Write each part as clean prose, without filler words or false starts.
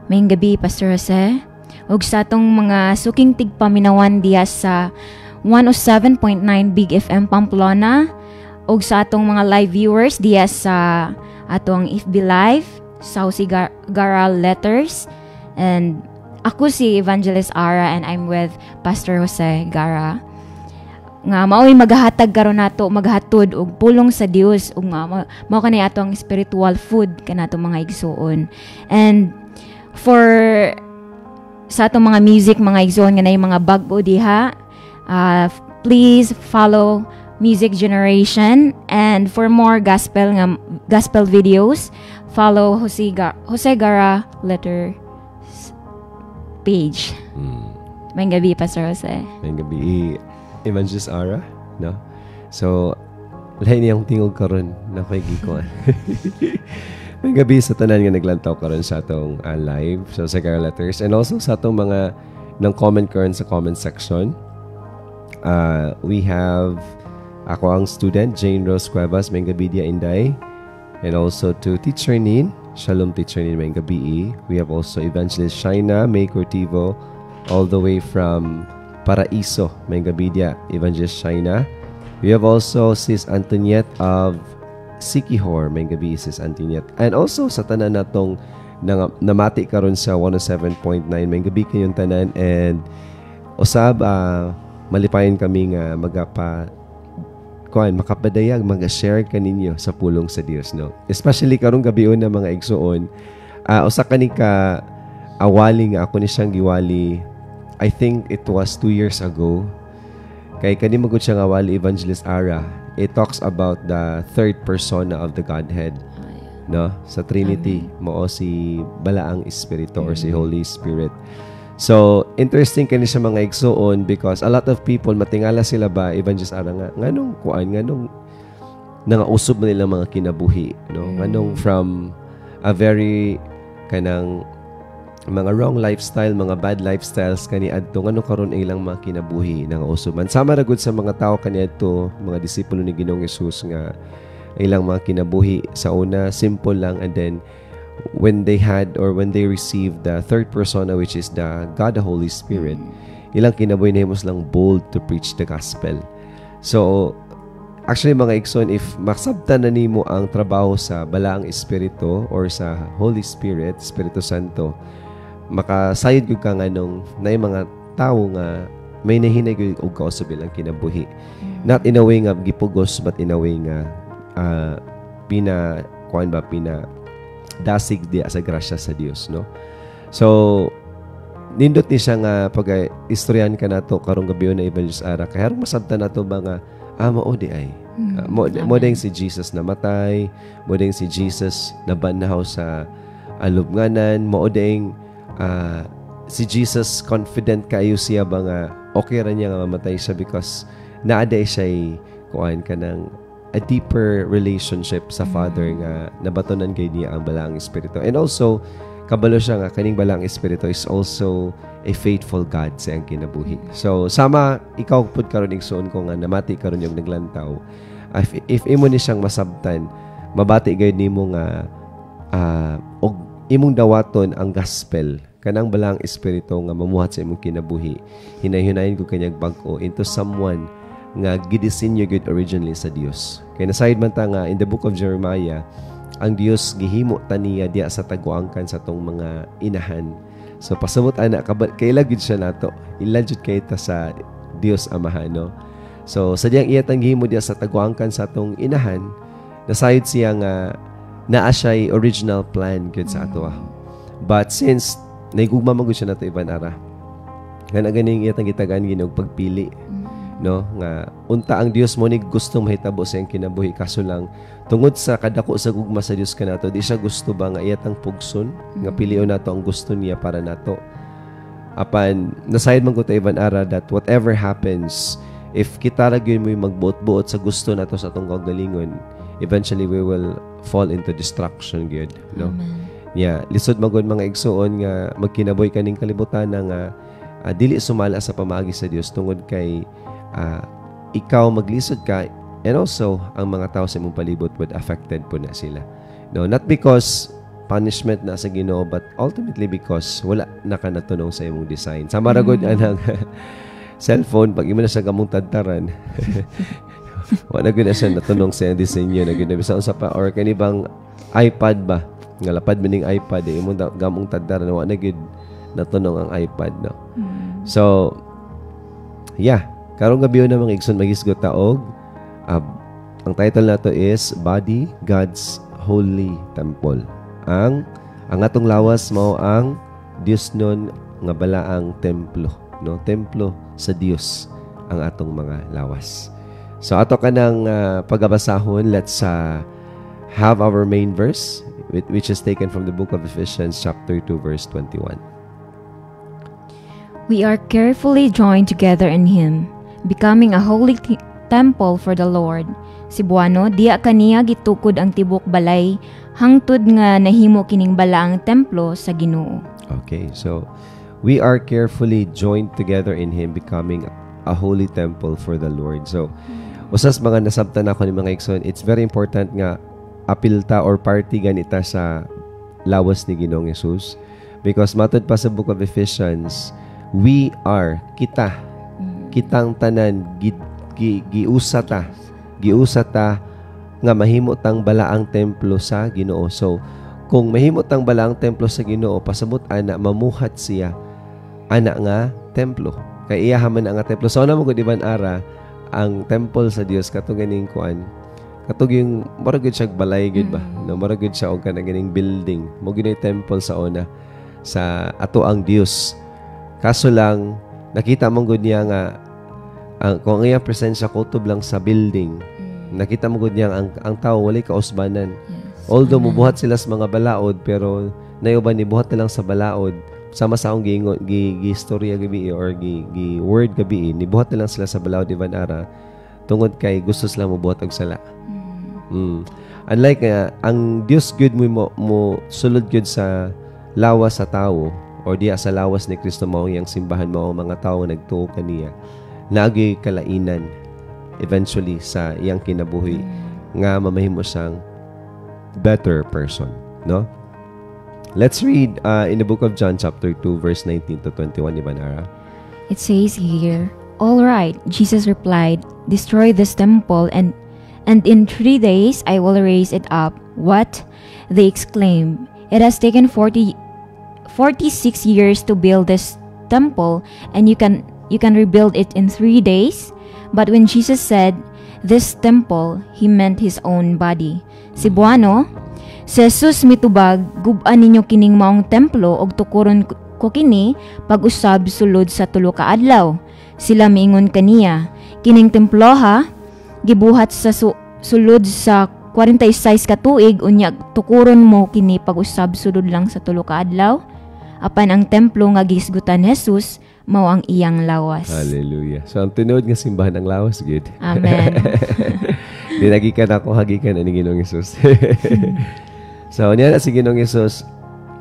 Mayong gabi, Pastor Jose. Ug sa atong mga suking tigpaminawan diya sa 107.9 Big FM Pamplona, ug sa atong mga live viewers diya sa atong FB Live, sa Jose Gara Letters, and ako si Evangelist Ara and I'm with Pastor Jose Gara. Nga mao'y maghatag karon nato, maghatod og pulong sa Dios ug mao kanay atong spiritual food kanato mga igsuon. And for sa atong mga music, mga igsoon nga na yung mga bag-o diha, please follow Music Generation, and for more gospel videos, follow Jose Gara Letter page. Mayong gabi, Pastor Jose. Mayong gabi, Evangelist Ara, no? So, lahi niyang tingog karon na kay gikuan. Mayong gabi sa tanan nga naglantaw karon sa atong live sa Jose Gara Letters, and also sa atong mga nang comment karon sa comment section. We have ako ang student Jane Rose Cuevas, mayong gabi dia Inday, and also to Teacher Nin. Shalom Teacher Nin, mayong gabi. We have also Evangelist Shaina May Cortivo all the way from Paraiso, mayong gabi dia Evangelist Shaina. We have also Sis Antoniette of Sikihor, mayong gabi Sis Antoniette. And also sa tanan natong namati karon sa 107.9, mayong gabi kayong tanan, and usab malipayon kami nga makapadayag, mag-share kaninyo sa pulong sa Dios, no? Especially karong gabion na mga igsuon, usa kani ka awali nga ako ni siyang giwali, I think it was 2 years ago. Kay kani magud siya nga awali, Evangelist Ara. It talks about the third persona of the Godhead, no? Sa Trinity, mao si Balaang Espiritu or si Holy Spirit. So, interesting kani sa mga igsuon because a lot of people matingala sila ba Evangelist Ara nga nganong kuan, nganong nangausob na nila mga kinabuhi, no? Nganong from a very kanang mga wrong lifestyle, mga bad lifestyles kani adto, ngano karon ilang mga kinabuhi nangausoban. Sama ra gud sa mga tao kani adto, mga disipulo ni Ginoong Hesus nga ilang mga kinabuhi sa una simple lang, and then when they received the third persona, which is the God the Holy Spirit, ilang kinabuhi nahimos lang bold to preach the gospel. So actually mga igsoon, if maksabtan na nimo ang trabaho sa Balaang Espiritu or sa Holy Spirit, Espiritu Santo, makasayod gyud ka nganong nay mga tawo nga may nahinay gyud og kausob ilang kinabuhi. Not in a way nga gipugos, but in a way nga dasig di sa grasya sa Dios, no? So nindot ni siya nga pag-istoryan ka nato karong gabi na Evangelist Ara, kay harong masabtan nato ba nga mao di ay mo ding si Jesus namatay, mo ding si Jesus nabanhaw sa alubnganan, mo ding si Jesus confident kayo siya ba nga okay ra niya nga mamatay siya because naaday siya kuan ka ng a deeper relationship sa Father nga nabatonan kay niya ang Balaang Espiritu. And also kabalo siya nga kaning Balaang Espiritu is also a faithful God sa iyang kinabuhi. So sama ikaw pud karon igsoon ko nga namati karon yung naglantaw, if imo ni siyang masabtan, mabati gayud nimo nga og imong dawaton ang gospel kanang Balaang Espiritu nga mamuhat sa imong kinabuhi, hinay-hinayin ko kanyang bag-o into someone nga gidisenyo gud originally sa Dios. Kaya nasayod man ta nga in the book of Jeremiah, ang Dios gihimo taniya diya sa taguangkan sa tong mga inahan. So pasabot ana kaila gud siya nato, ila jud kay ta sa Dios Amahan, no? So sadyang iya tang gihimo diya sa taguangkan sa tong inahan, nasayod siya nga naa siya original plan gud sa ato. But since naigugma man gud siya nato, Ivan Ara, nga ganing iya tang gitagaan ginog pagpili, no, nga unta ang Dios mo ni gusto mahitabo sa iyang kinabuhi, kaso lang tungod sa kadako sa gugma sa Dios kanato, di siya gusto ba nga iyatang pugson nga pilion nato ang gusto niya para nato. Apan nasayod man ko ta, Ivan Ara, that whatever happens, if kita ra gyud mo magbuot-buot sa gusto nato sa atong kagalingon, eventually we will fall into destruction gyud, no? Yeah, lisod magud mga igsuon nga magkinabuhi kaning kalibutan nga dili sumala sa pamaagi sa Dios tungod kay ikaw maglisod ka, and also ang mga tao sa imong palibot would affected po na sila, no? Not because punishment na sa Ginoo, but ultimately because wala na ka natunong sa imong design. Sa maragod anang cellphone, pag imo na sa gamong tadtaran, wala gud na siya natunong sa iyang disenyo na ginabisa sa pa, or kanibang iPad ba, nga lapad maning iPad, imong gamong tadtaran, wala na gud natunong ang iPad, no? So, yeah, karong gabi na mga igsoon magisgot taog, ang title nato is Body, God's Holy Temple. Ang atong lawas mao ang Dios nun nga balaang templo, no? Templo sa Dios ang atong mga lawas. So ato kanang pagabasahon, let's have our main verse which is taken from the book of Ephesians chapter 2 verse 21. We are carefully joined together in Him, becoming a holy temple for the Lord. Cebuano, diya kaniya gitukod ang tibok balay hangtod nga nahimo kining balaang templo sa Ginoo. Okay, so we are carefully joined together in Him, becoming a holy temple for the Lord. So, usas mga nasabtan ako ni mga igsoon, it's very important nga apilta or party ganita sa lawas ni Ginoong Hesus, because matod pa sa book of Ephesians, we are, kitang tanan, giusata nga mahimo tang balaang templo sa Ginoo. So, kung mahimo tang balaang templo sa Ginoo, pasabot ana mamuhat siya ana nga templo. Kay iya man nga templo. So, na mo gud iban ara ang temple sa Dios katong ganing kuan. Katong yung murag gud siya balay gud ba? No, murag gud siya og kana ganing building. Mo gid temple sa una sa ato ang Dios. Kaso lang nakita mo gud niya nga kung ang iyang presensya kutob lang sa building, nakita mo gud niya ang tao walay kausbanan. Yes. Although mubuhat sila sa mga balaod, pero nayuban ni buhat na lang sa balaod, sama sa akong gi-istorya gabi or gi-word gabi, ni buhat na lang sila sa balaod iban ara tungod kay gusto sila mubuhat og sala. Unlike ang Dios gud mo sulod gud sa lawas sa tao or diya sa lawas ni Kristo mao yang simbahan mao mga tao nagtuo kaniya. Nagay kalainan eventually sa iyang kinabuhi nga mamahimo siyang better person, no? Let's read in the book of John chapter 2 verse 19 to 21 Ibanara. It says here, "All right," Jesus replied, "destroy this temple and in 3 days I will raise it up." "What?" they exclaimed. "It has taken 46 years to build this temple, and you can rebuild it in 3 days?" But when Jesus said this temple, He meant His own body. Cebuano, si Jesus mitubag, gub-an ninyo kining maong templo og tukuron ko kini pag-usab sulod sa tulo ka adlaw. Sila miingon kaniya, kining templo ha, gibuhat sa sulod sa 46 ka tuig, unya tukuron mo kini pag-usab sulod lang sa tulo ka adlaw. Apan ang templo nga gisgutan Jesus mao ang iyang lawas. Hallelujah. So ang tinuod nga simbahan ang lawas gid. Amen. Dinagikan ako hagikan ani Ginoong Hesus. So niya na si Ginoong Hesus,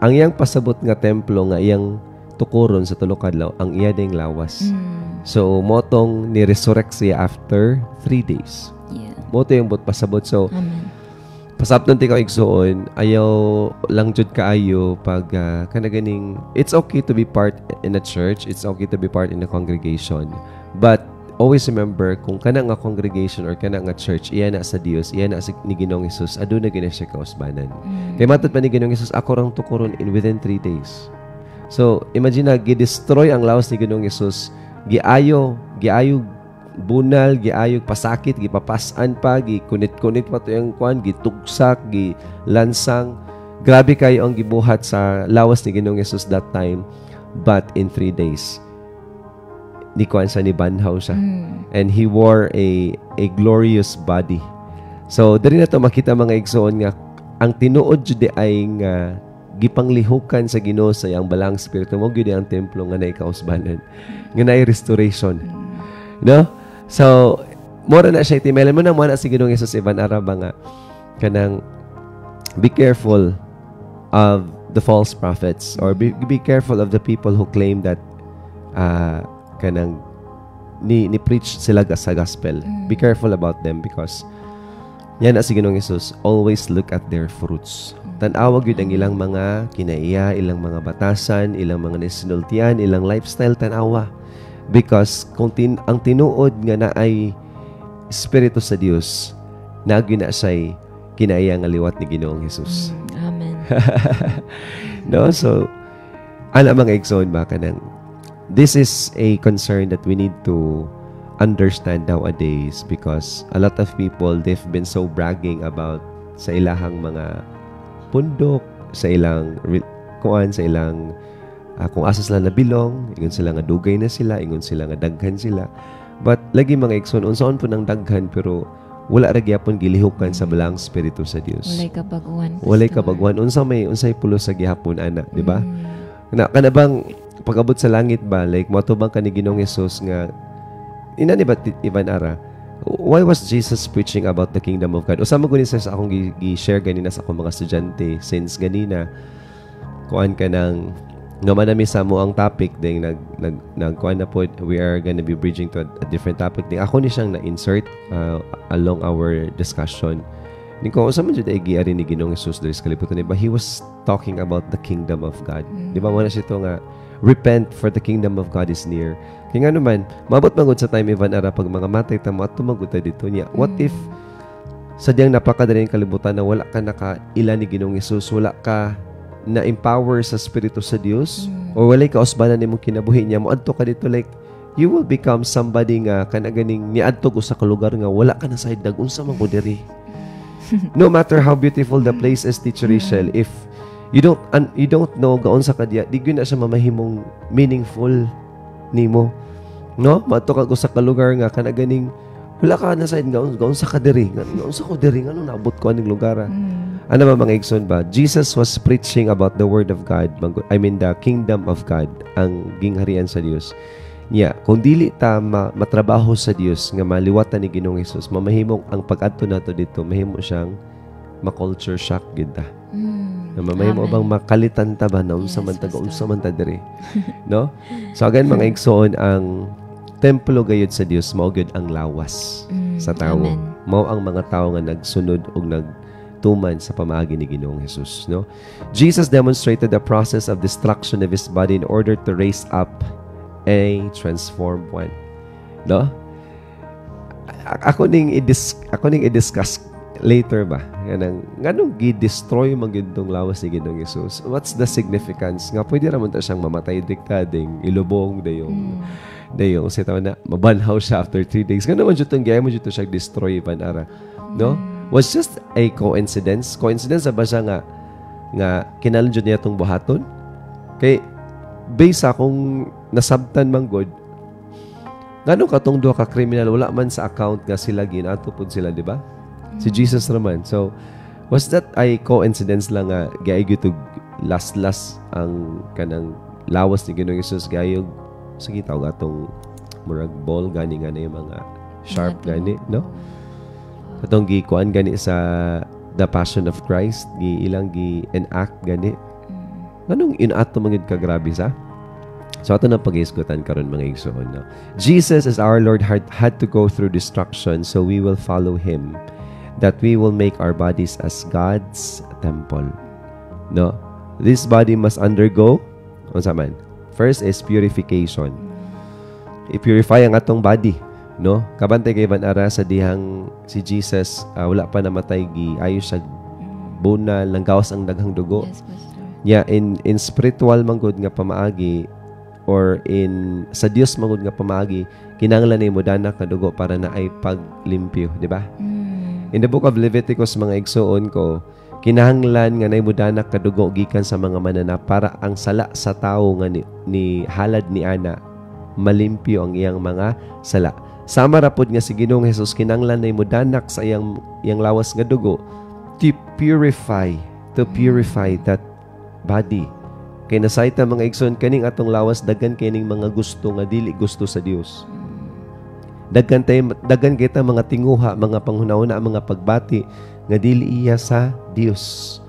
ang iyang pasabot nga templo nga iyang tukuron sa tulo ka adlaw ang iya ding lawas. So motong ni resurrect siya after 3 days. Yeah. Moto yung pasabot. So Amen. pasabton ti ka igsuon, ayaw lang jud kaayo pag kanaganing it's okay to be part in a church, it's okay to be part in a congregation, but always remember kung kana nga congregation or kana nga church iya na sa Dios, iya na sa ni Ginoong Hesus, aduna gina siya kausbanan. Kay matod pa ni Ginoong Hesus, ako rang tukuron within 3 days. So imagine na gi-destroy ang lawas ni Ginoong Hesus, giayo bunal, giayog pasakit, gipapasan pa, gikunit-kunit pa to yung kwan, gitugsak, gilansang. Grabe kayo ang gibuhat sa lawas ni Ginoong Hesus that time. But in 3 days, ni kwan siya, ni banhaw siya. And He wore a glorious body. So, dari na to makita mga igsoon nga, ang tinuod jud ay nga gipanglihukan sa Ginoo sa iyang balang spirito mo, gyud ang templo nga naikausbanan, nga naay restoration. No? So, mora na siya itimelan mo na mo na si Ginoong Hesus Iban Araba nga kanang be careful of the false prophets or be careful of the people who claim that kanang ni preach sila sa gospel. Be careful about them because yan na si Ginoong Hesus, always look at their fruits. tan-awag yun ang ilang mga kinaiya, ilang mga batasan, ilang mga nasinultian, ilang lifestyle tan-awa. Because kung ang tinuod nga na ay Espiritu sa Dios, nagina siya'y kinaiya nga liwat ni Ginoong Jesus. Amen. No? So, mga igsoon ba ka nang, this is a concern that we need to understand nowadays because a lot of people, they've been so bragging about sa ilahang mga pundok, sa ilang kuan, sa ilang kung asa sila nabilong, ingon sila nga dugay na sila, ingon sila nga daghan sila. But lagi mga igsoon, unsaon po ng daghan pero wala ra gyapon gilihukan sa balang Espiritu sa Dios. Walay kabaguan. Walay kabaguan. Unsay pulo sa gihapon ana, di ba? Kana bang pag-abot sa langit ba, like matubang ka ni Ginoong Hesus nga inani ba Ivan Ara? Why was Jesus preaching about the kingdom of God? Usama ko ni sa akong gi-share ganina sa akong mga estudyante since ganina kuan ka nang naman nami sa mo ang topic ding nagkuan na po, we are gonna be bridging to a different topic ding ako ni siyang na-insert along our discussion. Niko usama jud ay giari ni Ginoong Hesus diri sa kalibutan ni ba, he was talking about the kingdom of God. Di ba wala siya to nga repent for the kingdom of God is near. Kaya nga naman, mabot magod sa time Ivan Ara pag mga matay tamo at tumagod tayo dito niya. What if sadyang napakadaling kalibutan na wala ka nakaila ni Ginoong Hesus, wala ka na-empower sa Espiritu sa Dios, o wala ka usbanan ni mong kinabuhi niya, mo adto ka dito like, you will become somebody nga kanaganing niadto ko sa kalugar nga wala ka na sa idag, unsa man ko diri. No matter how beautiful the place is, Teacher Rachel, if you don't know gaon sa kadya, di gyud na siya mamahimong meaningful nimo. No? Mato ka ko sa kalugar nga kanaganing wala ka na side gaon sa kadiri. Gaon sa ko diri ngano naabot ko aning lugar. Ano ba mga igsoon ba? Jesus was preaching about the word of God. I mean the kingdom of God, ang gingharian sa Dios. Yeah, kung dili ta matrabaho sa Dios nga maliwatan ni Ginoong Hesus, mamahimong ang pag-adto nato dito, mahimo siyang ma-culture shock gid ta. Mamahimo bang makalitan ta ba na unsa man ta diri. No? So again mga igsoon, ang templo gayud sa Dios mao gyud ang lawas sa tawo. Mao ang mga tawo nga nagsunod ug nagtuman sa pamaagi ni Ginoong Hesus, no? Jesus demonstrated the process of destruction of his body in order to raise up a transformed one, no? Ako ning i-discuss later ba nganong gi-destroy man gyud tong lawas ni Ginoong Hesus. What's the significance nga pwede ra man ta siyang mamatay dikading ilubong dayong sa tawo na mabanhaw siya after 3 days. Ngano man jud tong gaya mo jud to siya destroy Ivan Ara, no? Was just a coincidence ba siya nga kinahanglan jud niya tong buhaton kay based sa akong nasabtan man god ngano katong duha ka kriminal wala man sa account nga sila ginato pud sila, di ba? Si Jesus naman. So was that a coincidence lang nga gaayog to last ang kanang lawas ni Ginoong Hesus gayog sige tawag atong murag ball gani nga na yung mga sharp gani, no? Katong gikuan gani sa The Passion of Christ, ilang enact gani. Anong inato mangid ka grabe sa? So ato na pag-isgutan karon mga igsoon, no? Jesus as our Lord had to go through destruction so we will follow him, that we will make our bodies as God's temple. No? This body must undergo unsa man? First is purification. I-purify ang atong body, no? Kabantay kay Ivan Ara sa dihang si Jesus wala pa namatay ayos sa bunal lang gawas ang daghang dugo. Yes, Pastor. Yeah, in spiritual manggod nga pamaagi or in sa Dios manggod nga pamaagi, kinahanglan nimo dana ka dugo para na ay paglimpyo, di ba? In the book of Leviticus mga igsoon ko, kinahanglan nga nahimo dana ka dugo gikan sa mga mananap para ang sala sa tawo nga ni halad ni ana malimpyo ang iyang mga sala. Sama ra pod nga si Ginoong Hesus kinahanglan nahimo danak sa iyang lawas nga dugo to purify that body. Kay nasayta mga igsoon kaning atong lawas daghan kining mga gusto nga dili gusto sa Dios. Daghan kita mga tinguha, mga panghunahuna, mga pagbati nga dili iya sa Dios.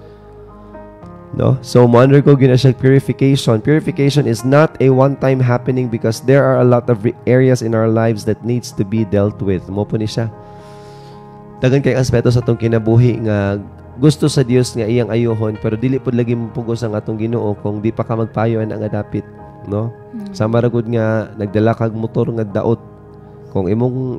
No? So mo undergo gina siya purification. Purification is not a one-time happening because there are a lot of areas in our lives that needs to be dealt with. Mo po ni siya. Daghan kay aspeto sa tong kinabuhi nga gusto sa Dios nga iyang ayohon pero dili pud lagi mo pugos ang atong Ginoo kung di pa ka magpayo ang dapit, no? Sama ra gud nga nagdala kag motor nga daot. Kung imong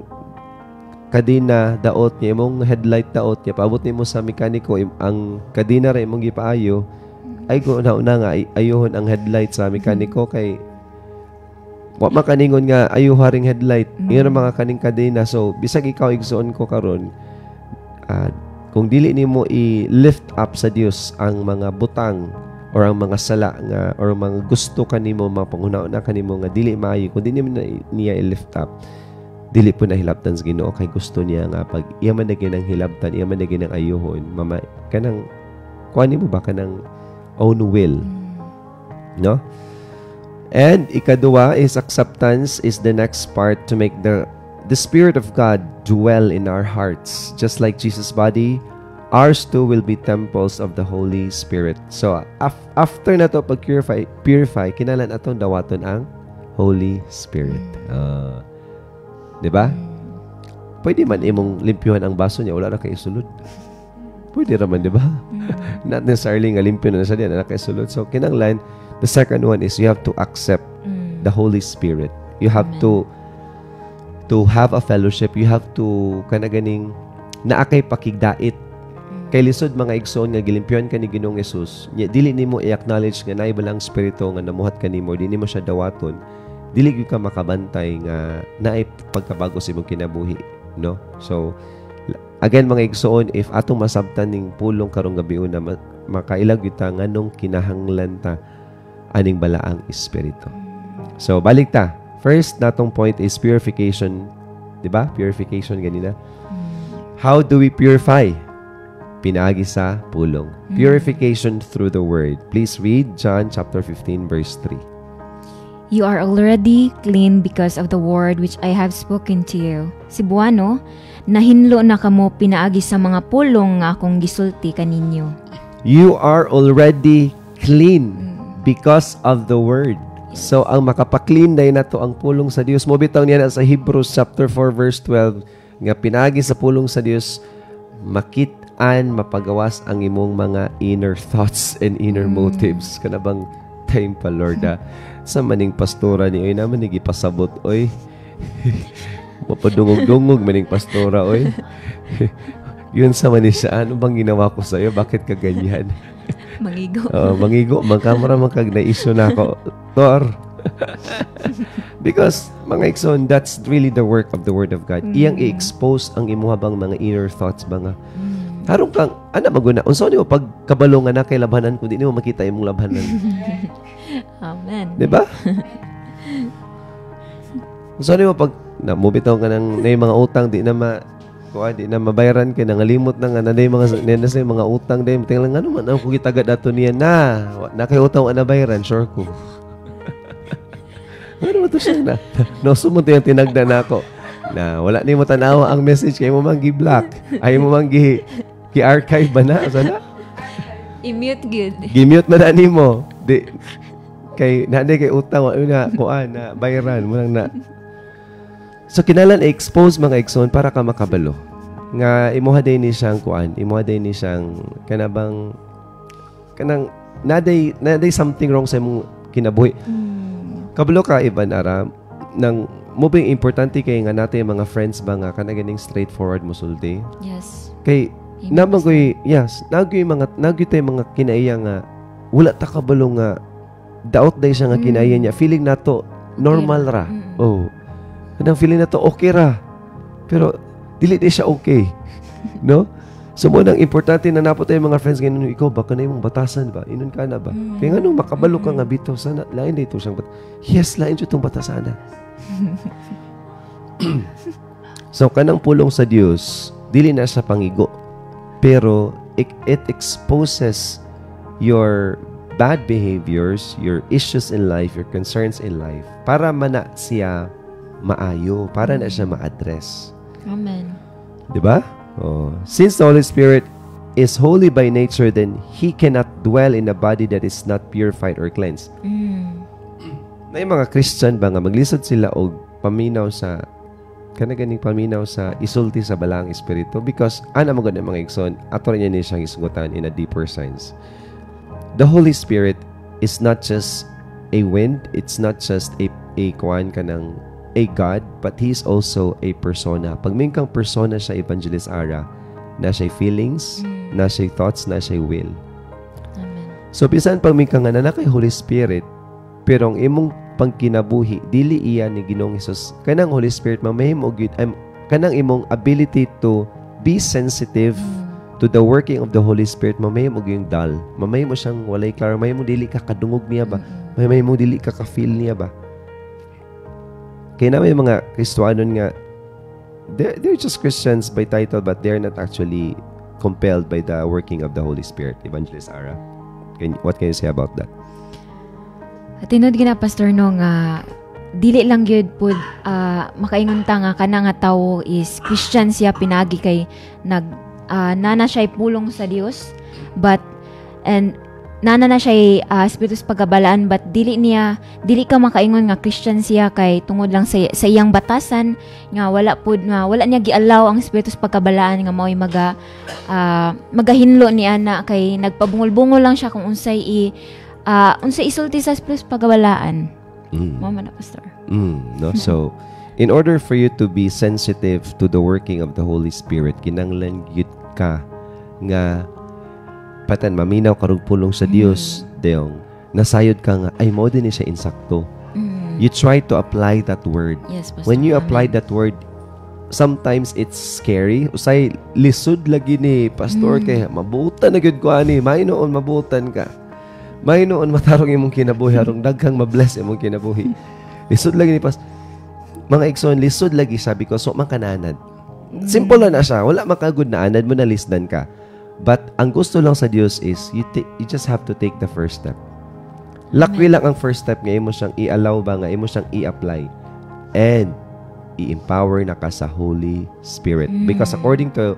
kadena daot niya, imong headlight daot niya, paabot nimo sa mekaniko ang kadena ra imong gipaayo, ay ko una nga ayohon ang headlight sa mekaniko kay wa makaningon nga ayo haring headlight. Iyon ang mga kaning kadena. So bisag ikaw igsuon ko karon, kung dili nimo i-lift up sa Dios ang mga butang or ang mga sala nga or mga gusto kanimo, mga panghuna-una kanimo nga dili maayo, kung dili nimo niya i-lift up, dili po na hilabtan sa Ginoo kay gusto niya nga pag iya man na ginang hilabtan, iya man na ginang ayohon, mama kanang kuan nimo ba kanang own will, no? And ikaduwa is acceptance is the next part to make the Spirit of God dwell in our hearts. Just like Jesus' body, ours too will be temples of the Holy Spirit. So, after na to pag-purify, kinalan atong dawaton ang Holy Spirit. Diba? Pwede man imong limpyuhan ang baso niya, wala na kayo sulod. Pwede raman, diba? Not necessarily nga limpyo na sa diyan, na kayo sulod. So, kinanglan, the second one is you have to accept the Holy Spirit. You have to have a fellowship. You have to kanaganing naakay pakigdait. Kay lisod mga igsoon nga gilimpyon ka ni Ginoong Hesus. Dili nimo i-acknowledge nga naay balang spirito nga namuhat kanimo, di nimo siya dawaton. Dili gyud ka makabantay nga naay pagkabago sa imong kinabuhi, no? So again mga igsoon, if atong masabtan ning pulong karong gabi una, makailag gyud ta nganong kinahanglan ta aning balaang espiritu. So balik ta. First natong point is purification, di ba? Purification ganina. How do we purify? Pinaagi sa pulong. Purification through the word. Please read John chapter 15 verse 3. You are already clean because of the word which I have spoken to you. Cebuano, nahinlo na kamo pinaagi sa mga pulong nga akong gisulti kaninyo. You are already clean because of the word. So, ang makapaklean na to ang pulong sa Dios. Mo bitaw niya na sa Hebrews chapter 4 verse 12 nga pinagi sa pulong sa Dios, makit-an mapagawas ang imong mga inner thoughts and inner motives. Kanabang time pa, Lord, sa maning pastora ni oy naman nigipasabot oy. Mapadungog-dungog maning pastora oy. Yun sa manisa, ano bang ginawa ko sa iyo? Bakit ka ganyan? Mangigo. Mangigo. Magkamara magkagna-issue na ako. Tor. Because, mga ikson, that's really the work of the Word of God. Iyang i-expose ang imuha bang mga inner thoughts ba nga. Harong kang, maguna. Unsa ni mo pagkabalongan na kay labanan kung di mo makita imong labanan. Amen. Diba? Unsa ni mo pag, mubitaw ka ng mga utang, di na mabayaran kay nangalimot na nga nanay mga utang day tingnan nga naman ako gitagad ato niya na kay utang na bayaran sure ko. Ano ba to siya na? No sumunod yung tinagda na ako na wala ni mo tanawa ang message kay mo man gi-block. Ay mo man gi-archive ba na sana? I-mute good. Gi-mute man ani mo. Di kay nanay kay utang wa na kuan na bayaran mo lang na. So, kinalan i-expose mga igsoon para ka makabalo. Nga, imuha din ni siyang kuan. Imuha din ni siyang kanang naday something wrong sa imong kinabuhi. Kabalo ka, Ivan Aram, nang moving importante kay nga natin mga friends ba nga kanaganing straightforward musulti. Yes. Kay, nagoy mga kinaiya nga, wala ta kabalo nga, daot day siya nga kinaiya niya. Feeling na to, normal ra. Oh. Kanang feeling na to, okay ra. Pero, dili di siya okay. No? So, mo nang importante na napo tayo mga friends, ganyan, ikaw, baka na yung batasan ba? Inon ka na ba? Kaya nga nung makabalo ka nga bito, sana, lain dito siyang yes, lain dito itong batasan na. So, kanang pulong sa Diyos, dili na siya pangigo. Pero, it exposes your bad behaviors, your issues in life, your concerns in life, para mana siya maayo, para na siya ma-address. Amen. Diba? Oh. Since the Holy Spirit is holy by nature, then He cannot dwell in a body that is not purified or cleansed. Na yung mga Christian ba nga, maglisod sila o paminaw sa kana ganing paminaw sa isulti sa balaang espiritu because ana mo gud mga igsoon ato rin niya siyang isgutan in a deeper sense. The Holy Spirit is not just a wind, it's not just a kuan kanang a God, but He's also a persona. Pag may kang persona siya, Evangelist Ara, na siya feelings, na siya thoughts, na siya will. Amen. So, bisan pag may kang na kay Holy Spirit, pero ang imong pangkinabuhi, dili iya ni Ginoong Hesus. Kanang Holy Spirit, mamahimo gyud kanang imong ability to be sensitive to the working of the Holy Spirit, mamahimo gyud dull. Mamahimo siyang walay klaro, mamahimo dili ka kadungog niya ba? Mamahimo dili ka ka-feel niya ba? Kaya na may mga Kristohanon nga, they're just Christians by title but they're not actually compelled by the working of the Holy Spirit. Evangelist Ara, what can you say about that? Tinod gina Pastor no nga dili lang gyud pud makaingon ta nga kana nga tawo is Christian siya pinagi kay nana siya pulong sa Dios but nana na siya espiritu sa pagabalaan but dili ka makaingon nga Christian siya kay tungod lang sa iyang batasan nga wala niya gialaw ang espiritu sa pagabalaan nga mao'y magahinlo ni ana kay nagpabungol-bungol lang siya kung unsay isulti sa espiritu sa pagabalaan. Mama na Pastor. No, so in order for you to be sensitive to the working of the Holy Spirit, kinanglan gyud ka nga patan maminaw karug pulong sa Dios deyong nasayod ka nga ay mo din siya insakto. You try to apply that word. Yes, Pastor. When you apply that word, sometimes it's scary. Usay lisod lagi ni Pastor kay mabutan na gyud ko ani, mahinoon mabutan ka. Mahinoon matarong imong kinabuhi harong daghang mabless imong kinabuhi. Lisod lagi ni mga igsoon, lisod lagi sabi ko so man kananad. Simple na siya, wala makagud na anad mo na lisdan ka. But ang gusto lang sa Diyos is you just have to take the first step. Lakwi lang ang first step nga imo siyang i-allow ba nga imo siyang i-apply and i-empower na ka sa Holy Spirit. Because according to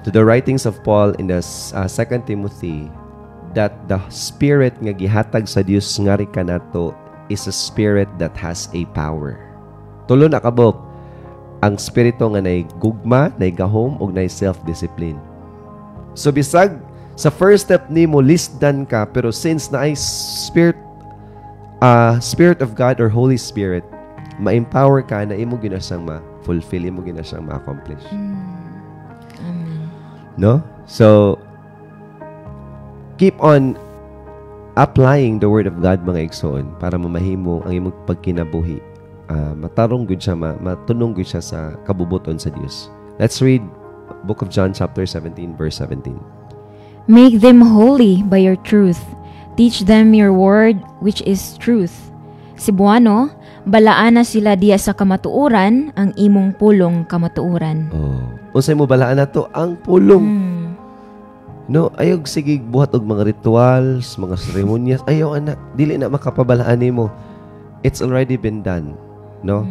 the writings of Paul in the 2 Timothy, that the Spirit nga gihatag sa Dios nga ri kanato is a spirit that has a power. Tulo na kabok ang spirito nga nay gugma, nay gahom ug nay self-discipline. So bisag sa first step nimo lisdan ka pero since na ay spirit of God or Holy Spirit, ma-empower ka na imo ginasang ma-fulfill, imo ginasang ma-accomplish. Amen. No? So keep on applying the word of God mga igsoon para mamahimo ang imong pagkinabuhi. Matarong gud siya, matunong gud siya sa kabubuton sa Dios. Let's read Book of John chapter 17 verse 17. Make them holy by your truth. Teach them your word which is truth. Cebuano, balaan na sila diya sa kamatuoran ang imong pulong kamatuoran. Unsay mo balaan nato ang pulong. No, ayog sige buhat og mga rituals, mga seremonyas. Ayaw ana, dili na makapabalaan nimo. It's already been done, no?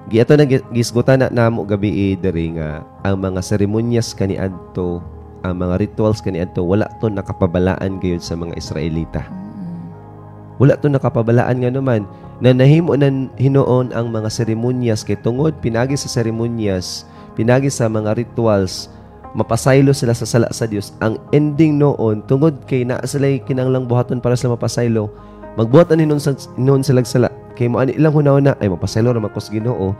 Giato na gisgutan na namo gabi diri nga ang mga seremonyas kaniadto, ang mga rituals kaniadto wala to nakapabalaan gayud sa mga Israelita. Wala to nakapabalaan nga naman na nahimo nan hinuon ang mga seremonyas kay tungod pinagi sa seremonyas, pinagi sa mga rituals, mapasaylo sila sa sala sa Dios. Ang ending noon tungod kay naa sila kinanglang buhaton para sa mapasaylo, magbuhatan hinon sila sala. Kay mo ani ilang hunahuna ay mapasaylo ra makos Ginoo.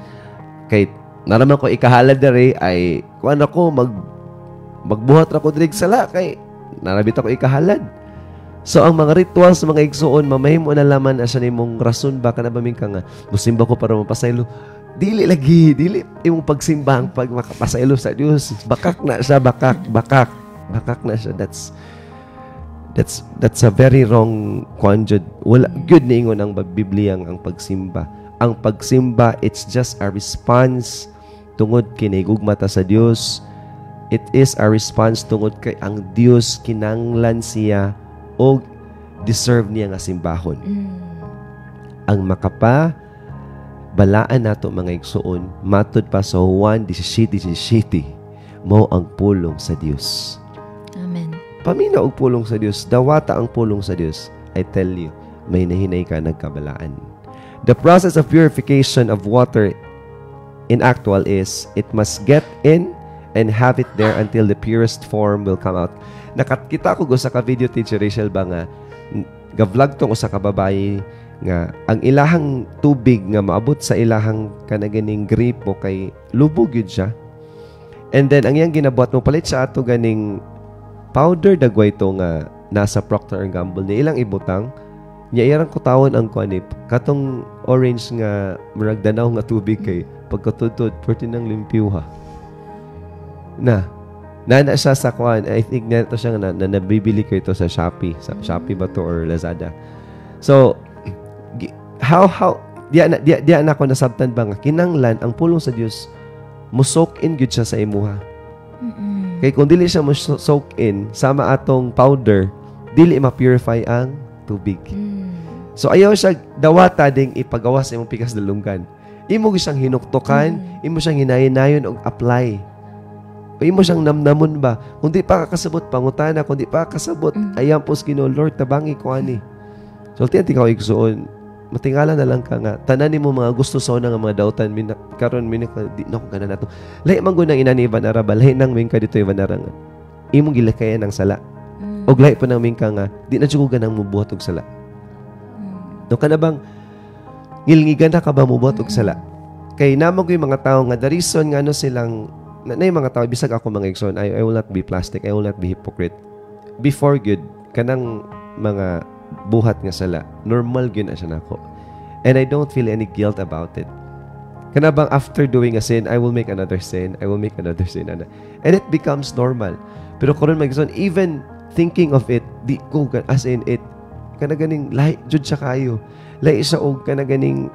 Kay naraman ko ikahalad dere ay kuan ako magbuhat ra ko diri sala kay narabit ako ikahalad. So ang mga rituals mga igsoon mamahimo na laman asa nimong rason ba kana ba ming nga musimba ko para mapasaylo. Dili imong pagsimba ang pag makapasaylo sa Dios. Bakak na siya, bakak na siya. That's a very wrong conjud. Wala good niingon ang Biblia ang pagsimba. Ang pagsimba, it's just a response tungod kini gugmata sa Dios. It is a response tungod kay ang Dios kinanglan siya o deserve niya nga simbahon. Ang balaan nato mga igsoon matud pa sa Juan 17:17 mao ang pulong sa Dios. Amen. Paminaw og pulong sa Dios, dawata ang pulong sa Dios. I tell you, may nahinay ka nagkabalaan. The process of purification of water in actual is it must get in and have it there until the purest form will come out. Nakakita ko sa ka video teacher Rachel ba nga ga-vlog tong usa ka babae nga ang ilahang tubig nga maabot sa ilahang kanaganing gripo kay lubog yun siya. And then ang iyang ginabuhat mo palit sa ato ganing powder dagway to nga nasa Procter & Gamble ni ilang ibutang nya irang kutawon ang kuanip katong orange nga murag danaw nga tubig kay pagkatudtod pwede nang limpyuha na siya sa kuan. I think na ito siya na nabibili ko ito sa Shopee Shopee ba to or Lazada. So how diya na ako nasabtan ba nga kinanglan ang pulong sa Dios mo soak in gud siya sa imuha. Kay kung dili siya mo soak in sama atong powder dili ma-purify ang tubig. So ayaw siya dawata ding ipagawas sa imong pikas dalunggan. Imo siyang hinuktukan, imo siyang hinayon-nayon og apply. O imo siyang namnamon ba? Kung di pa kakasabot pangutana, kung di pa kakasabot, ayam pos Ginoo Lord tabangi ko ani. So tiyan ikaw igsuon, matingala na lang ka nga tanan nimo mga gusto sa una nga mga dautan karon di na ko kana nato. Lahi man gud nang ina ni Ivan Arabal, lahi nang mingka dito Ivan Arabal. Imong gilakayan ang sala. Og lahi pa nang mingka nga di na jud ganang mubuhat og sala. No kana bang ngilngigan na ka ba mubuhat og sala? Kay namang ko yung mga tao nga the reason nga ano silang na yung mga tao bisag ako mga igsoon, I will not be plastic, I will not be hypocrite. Before good kanang mga buhat nga sala, normal gyud na siya nako. And I don't feel any guilt about it. Kana bang after doing a sin, I will make another sin, I will make another sin and it becomes normal. Pero karon mga igsoon, even thinking of it, di ko as in it kana ganing lahi jud siya kayo. Lahi siya og kana ganing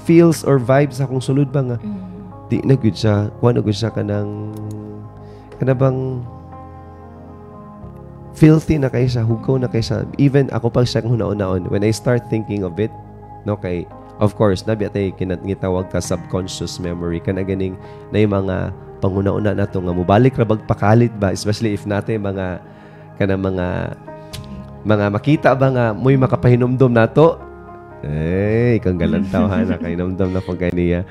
feels or vibes akong sulod ba nga. Di na gud siya, kuan gud siya kanang kana bang filthy na kay siya, hugaw na kay siya. Even ako pag siya hunaon-naon when I start thinking of it, no kay of course nabi atay kinatawag ka subconscious memory kana ganing na yung mga panguna-una nato nga mobalik ra bag pakalit ba, especially if natin mga kana mga makita ba nga mo'y makapahinomdom nato. Kang galantaw ha na kahinomdom na pag ganiya.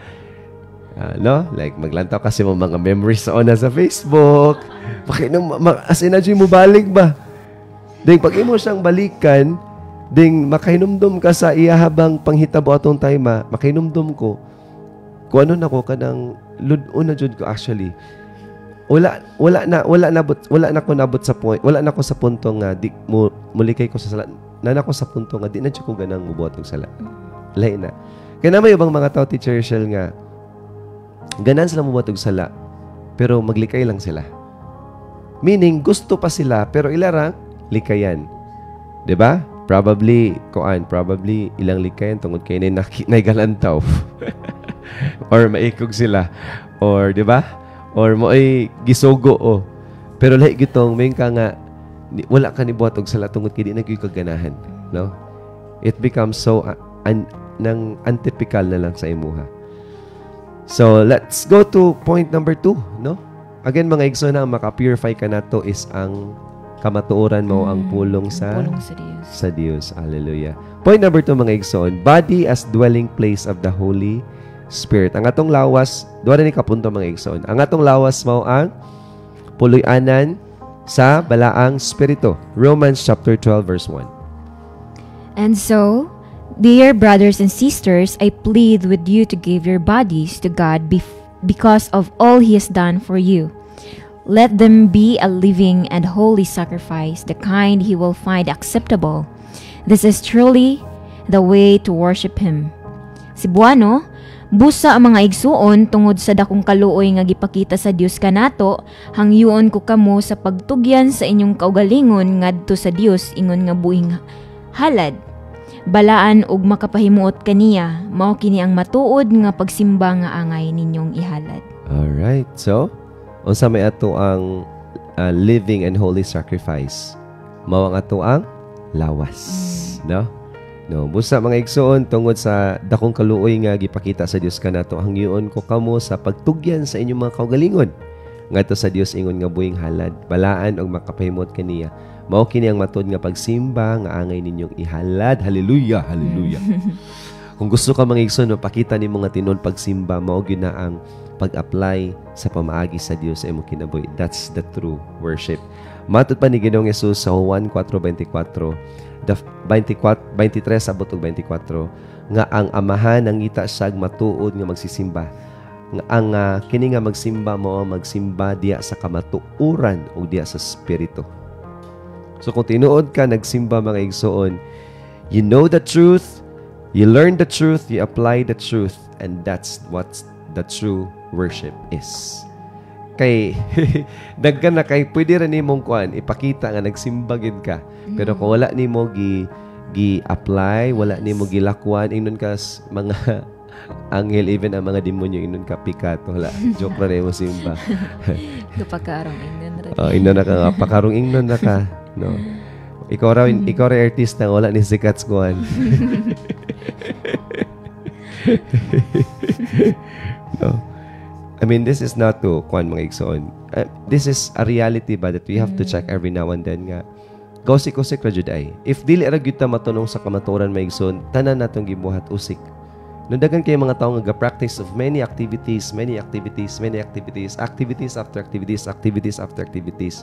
No? Like maglantaw kasi mo mga memories sa sa Facebook. As in mo balik ba? Ding pag imo siyang balikan, ding makahinomdom ka sa iya habang panghitabo atong time, makahinomdom ko. Kung ano na ko kanang ludon na jud ko actually. Wala na ko nabot sa point. Wala na ko sa punto nga di mo mulikay ko sa sala. Na ko sa punto nga di na ko ganang mubuhat og sala. Lain na. Kaya na may ubang mga tao teacher Shell nga ganan sila mubuhat og sala pero maglikay lang sila. Meaning gusto pa sila pero ilarang likayan. 'Di ba? Probably ilang likayan tungod kay nay galantaw. Or maikog sila. Or 'di ba? Or mo ay gisugo pero lahi gitong may ka nga wala ka ni buhat og sala tungod kay di na gyud kaganahan, no? It becomes so nang untypical na lang sa imuha. So let's go to point number 2, no? Again mga igsoon, ang maka-purify ka nato is ang kamatuoran mo ang pulong sa Dios. Hallelujah. Point number 2 mga igsoon, body as dwelling place of the Holy Spirit. Ang atong lawas, duwa ni kapunto mga igsoon. Ang atong lawas mao ang puloy-anan sa balaang spirito. Romans chapter 12 verse 1. And so, dear brothers and sisters, I plead with you to give your bodies to God because of all He has done for you. Let them be a living and holy sacrifice, the kind He will find acceptable. This is truly the way to worship Him. Cebuano, busa ang mga igsuon tungod sa dakong kaluoy nga gipakita sa Dios kanato, hangyoon ko kamo sa pagtugyan sa inyong kaugalingon ngadto sa Dios ingon nga buing halad. Balaan og makapahimuot kaniya, mao kini ang matuod nga pagsimba nga angay ninyong ihalad. All right. So, unsa may ato ang living and holy sacrifice? Mao ang ato ang lawas, no? No, busa mga igsoon tungod sa dakong kaluoy nga gipakita sa Dios kanato, hangyoon ko kamo sa pagtugyan sa inyong mga kaugalingon ngadto sa Dios ingon nga buing halad. Balaan og makapahimot kaniya, mao kini ang matud nga pagsimba nga angay ninyong ihalad. Hallelujah, hallelujah. Kung gusto ka mga igsoon, pakita ni mga tinon pagsimba, mao gyud na ang pag-apply sa pamaagi sa Dios sa imong kinabuhi. That's the true worship. Matod pa ni Ginoong Hesus sa Juan 4:24, 23 abot og 24, nga ang amahan nangita siya matuod nga magsisimba. Nga ang kini nga magsimba mao magsimba diya sa kamatuoran o diya sa spirito. So kung tinuod ka nagsimba mga igsoon, you know the truth, you learn the truth, you apply the truth, and that's what the true worship is. Kay daggan na kay pwede ra nimong kuan ipakita nga nagsimba gid ka. Pero kung wala nimo gi-apply, wala nimo gilakwan, ingnon ka mga anghel, even ang mga demonyo ingnon ka pikat, wala. Joke ra nimo simba. Kapakarong ingnon ra. Oh, ingnon na ka, pakarong ingnon na ka, no. Ikaw ra artista wala ni sikat kuan. No. I mean, this is not to kuan mga igsoon. This is a reality ba that we have to check every now and then nga. Gawsik-usik ra jud ay. If dili ra gyud ta matunong sa kamatuoran mga igsoon, tanan natong gibuhat usik. Nundagan kay mga tawo nga ga-practice of many activities after activities.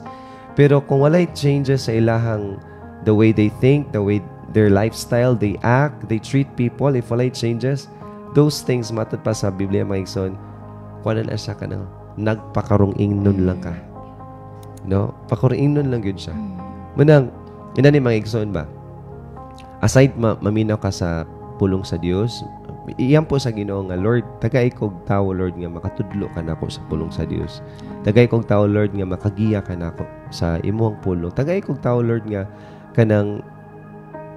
Pero kung walay changes sa ilahang the way they think, the way their lifestyle, they act, they treat people, if walay changes, those things matod pa sa Biblia mga igsoon, kuanan na siya ka na nagpakarong ingnon lang ka. No? Pakarong ingnon lang yun siya. Manang, ina ni mga igsoon ba? Aside maminaw ka sa pulong sa Dios, iyan po sa Ginoo nga, Lord, tagay kog tao, Lord, nga makatudlo ka nako sa pulong sa Dios. Tagay kog tao, Lord, nga makagiya ka nako sa imuhang pulong. Tagay kog tao, Lord, nga kanang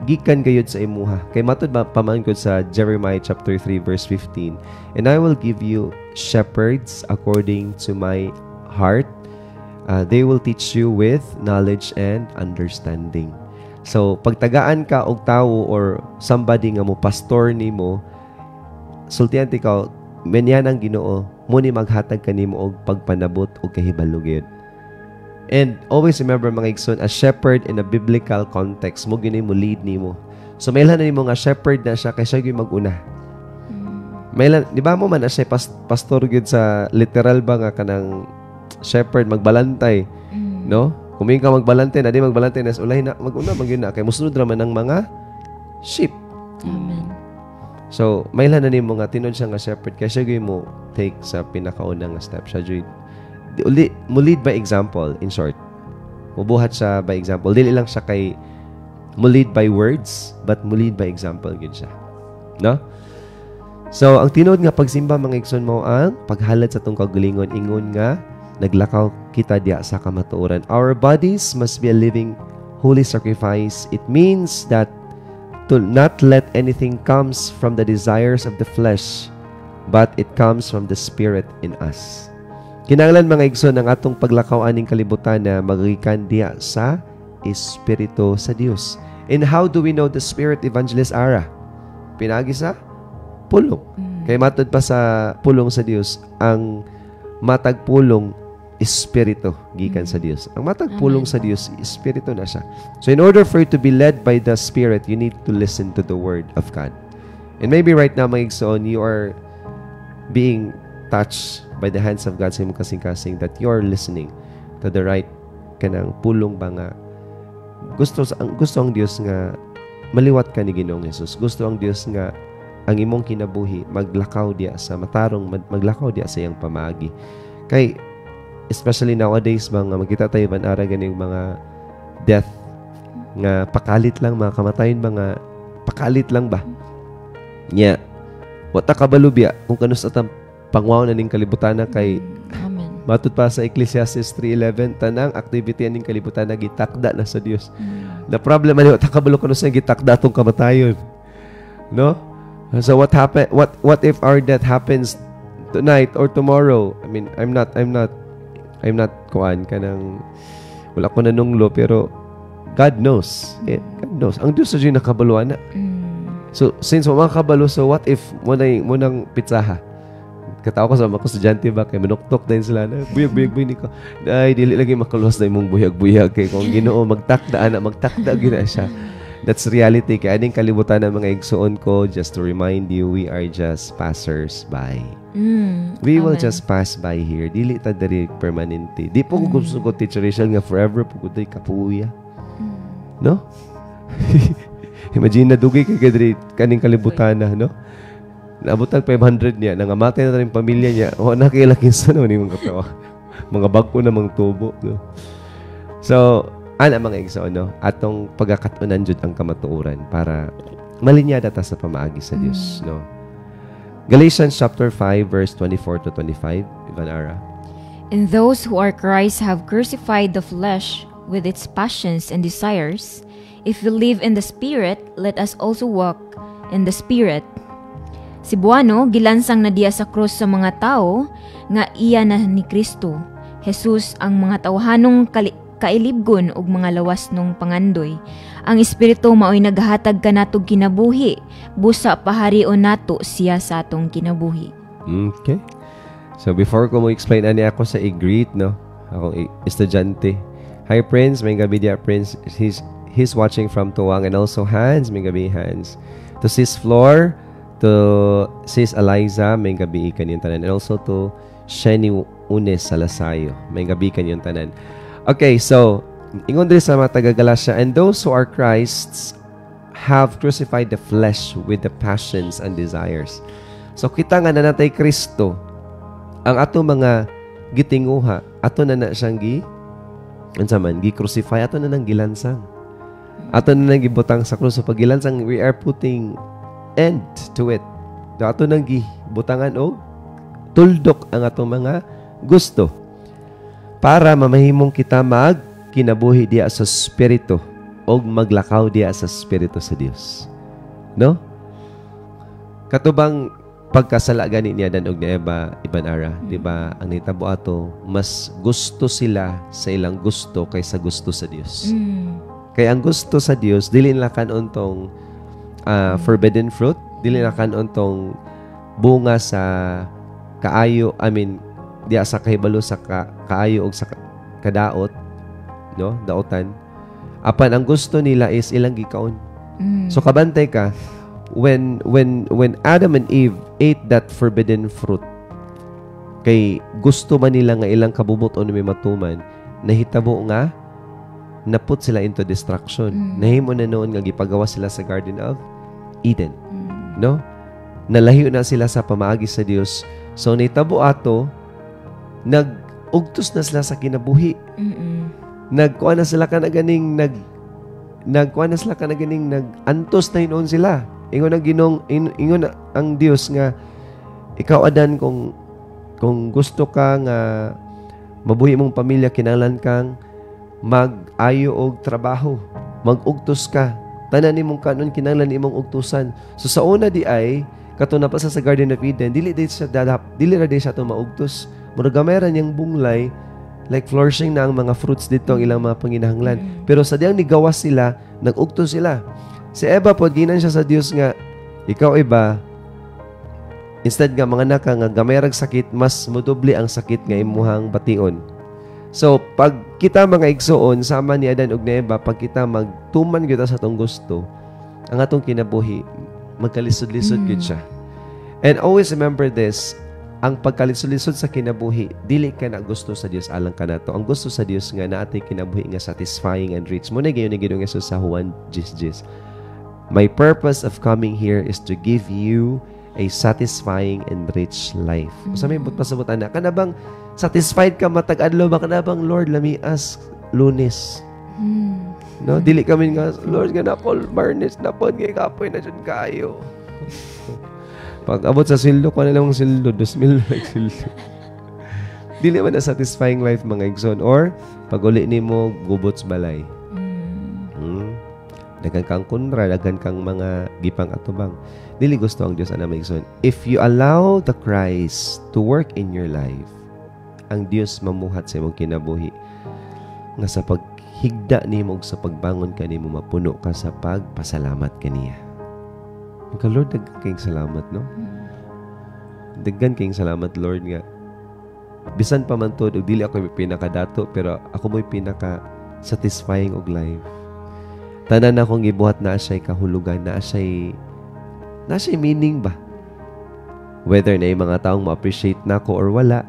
gikan gayud sa imuha. Kay matod ba pamangkod sa Jeremiah chapter 3 verse 15, and I will give you shepherds according to my heart. They will teach you with knowledge and understanding. So pagtagaan ka og tawo or somebody nga mo pastor nimo, sultihan ti ka menyan ang Ginoo mo ni maghatag kanimo og pagpanabot og kahibalo gyud. And always remember mga igsoon, a shepherd in a biblical context, mo gini mo lead nimo. So maylan na nimo nga shepherd na siya kay siya gyud mag-una. Maylan, di ba mo man na siya pastor gyud sa literal ba nga kanang shepherd magbalantay, no? Kung ka magbalantay na di magbalantay nas ulay na mag-una magyud na kay musunod ra man ang mga sheep. Amen. So maylan na nimo nga tinod siya nga shepherd kay siya gyud mo take sa pinakauna nga step siya gyud. Mo lead by example, in short. Mubuhat siya by example. Dili lang siya kay mo lead by words, but mo lead by example gid siya. No? So, ang tinuod nga pagsimba mga igsoon mo ang paghalad sa tong kagalingon ingon nga naglakaw kita diya sa kamatuoran. Our bodies must be a living holy sacrifice. It means that to not let anything comes from the desires of the flesh, but it comes from the Spirit in us. Kinahanglan mga igsoon ang atong paglakaw aning kalibutan na magikan diya sa Espiritu sa Dios. And how do we know the Spirit, Evangelist Ara? Pinagi sa pulong. Kaya matod pa sa pulong sa Dios, ang matag pulong Espiritu gikan sa Dios. Ang matag pulong sa Dios, Espiritu na siya. So in order for you to be led by the Spirit, you need to listen to the Word of God. And maybe right now mga igsoon, you are being touched by the hands of God sa imong kasing-kasing that you are listening to the right kanang pulong ba nga gusto ang Dios nga maliwat ka ni Ginoong Hesus. Gusto ang Dios nga ang imong kinabuhi maglakaw diya sa matarong maglakaw diya sa iyang pamaagi. Kay especially nowadays mga makita tayo banara ganing mga death nga pakalit lang mga kamatayon mga pakalit lang ba. Nya wata kabalubya kung kanus atang pangwaw na ning kalibutan na kay Amen. Matod pa sa Ecclesiastes 3:11 tanang activity ning kalibutan na gitakda na sa Dios. The problem ani wata kabalo kuno sa gitakda atong kamatayon. No? So what if our death happens tonight or tomorrow? I mean, I'm not kuan kanang wala ko nanunglo pero God knows. God knows. Ang Dios sa Diyo nakabaluan na. So since wala kabalo, so what if mo nang pitsaha? Katawa ko sa mga estudyante ba kay manuktok din sila na buyag ni ko. Ay dili lagi makaluwas na imong buyag-buyag kay kung Ginoo magtakda gina siya. That's reality. Kaya aning kalibutan ng mga igsuon ko, just to remind you, we are just passers-by. We will just pass by here. Dili ta diri permanente. Di po ko gusto ko, Teacher Rachel, nga forever po ko tayo kapuya. No? Imagine na dugay kay kadri kaning kalibutan na, no? Naabot ang 500 niya, nangamatay na rin pamilya niya. O, nakilakin sa naman yung katawa. Mga bagko na mga tubo. No? So, ana mga igsoon, no? Atong pagkakatunan jud ang kamatuoran para malinyada ta sa pamaagi sa Dios, no? Galatians chapter 5 verse 24 to 25, Ivan Ara. And those who are Christ have crucified the flesh with its passions and desires. If we live in the Spirit, let us also walk in the Spirit. Si Buano, gilansang na diya sa krus sa mga tao, nga iya na ni Kristo. Jesus ang mga tawhanong kailibgon ug mga lawas nung pangandoy. Ang Espiritu mao'y naghatag kanatog kinabuhi, busa paharion nato siya sa atong kinabuhi. Okay. So before ko mo explain ani ako sa i-greet, no? Akong estudyante. Hi Prince, may gabi dia Prince. He's watching from Tuwang, and also Hans, may gabi Hans. To Sis Flor, to Sis Eliza, may gabi kanyang tanan. And also to Sheni Unes Salasayo, may gabi kanyang tanan. Okay, so ingon din sa mga taga-Galatia, and those who are Christ's have crucified the flesh with the passions and desires. So kita nga na natay Kristo, ang ato mga gitinguha, ato na siyang gi-crucify, ato na nang gilansang. Ato na nang gibutang sa krus. So pag gilansang, we are putting end to it. Ato nang gibutangan o tuldok ang ato mga gusto para mamahimong kita kinabuhi diya sa Espiritu o maglakaw diya sa Espiritu sa Dios. No? Katubang pagkasala gani ni Adan og ni Eva, Iban Ara, di ba? Ang nitabo ato, mas gusto sila sa ilang gusto kaysa gusto sa Dios. Kaya ang gusto sa Dios, dili nila kanon tong forbidden fruit, dili nila kanon tong bunga sa kaayo, diya sa kahibalo sa kaayo o sa kadaot, no? Daotan. Apan ang gusto nila is ilang gikaon. So kabantay ka, when Adam and Eve ate that forbidden fruit, kay gusto man nila nga ilang kabubuton may matuman, nahitabo nga naput sila into destruction. Nahimo na noon nga gipagawa sila sa Garden of Eden. No? Nalahiyo na sila sa pamaagi sa Dios. So nahitabo ato, nag-ugtos na sila sa kinabuhi. Nagkuha na sila ka na ganing nag-antos na hinoon sila. Ingon ang Ginong, ingon ang Dios nga ikaw Adan kung gusto ka nga mabuhi mong pamilya, kinahanglan kang mag-ayo og trabaho, mag-ugtos ka. Tanan nimong kanon kinahanglan imong ugtusan. So sa una di ay katuna pa sa Garden of Eden, dili ra di siya to maugtos. Murag gamera niyang bunglay, like flourishing na ang mga fruits dito ang ilang mga panginahanglan. Pero sa diyang nigawas sila, nag-ugtos sila. Si Eva po, ginan siya sa Dios nga, ikaw Eva, instead nga mga naka nga gamerag sakit, mas mudubli ang sakit nga imuhang bation. So, pag kita mga igsoon, sama ni Adan ug ni Eva, pag kita magtuman kita sa atong gusto, ang atong kinabuhi, magkalisod-lisod gyud siya. And always remember this, ang pagkalisod-lisod sa kinabuhi, dili ka na gusto sa Dios alang ka nato. Ang gusto sa Dios nga naatay kinabuhi nga satisfying and rich. Muna gayon ni Ginoong Hesus sa Juan 10:10. My purpose of coming here is to give you a satisfying and rich life. Sa may pasabot ana, kana bang satisfied ka matag adlaw ba, kana bang Lord lamias Lunes? No, dili kami nga Lord nga napol Marnes napod kay kapoy na jud kayo. Pag abot sa sildo ko na lang sildo 2,000 like sildo. Dili man na satisfying life mga igsoon, or pag uli nimo gubots balay. Dagan kang kunra, dagan kang mga gipang atubang. Dili gusto ang Dios ana mga igsoon. If you allow the Christ to work in your life, ang Dios mamuhat sa imong kinabuhi nga sa paghigda nimo ug sa pagbangon kanimo mapuno ka sa pagpasalamat kaniya. Ka Lord, daghan kayong salamat, no? Daghan kayong salamat, Lord, nga bisan pa man to, dili ako yung pinakadato, pero ako mo'y pinaka-satisfying og life. tanan akong gibuhat na asay kahulugan, na asay meaning ba? Whether na yung mga taong ma-appreciate na ako or wala,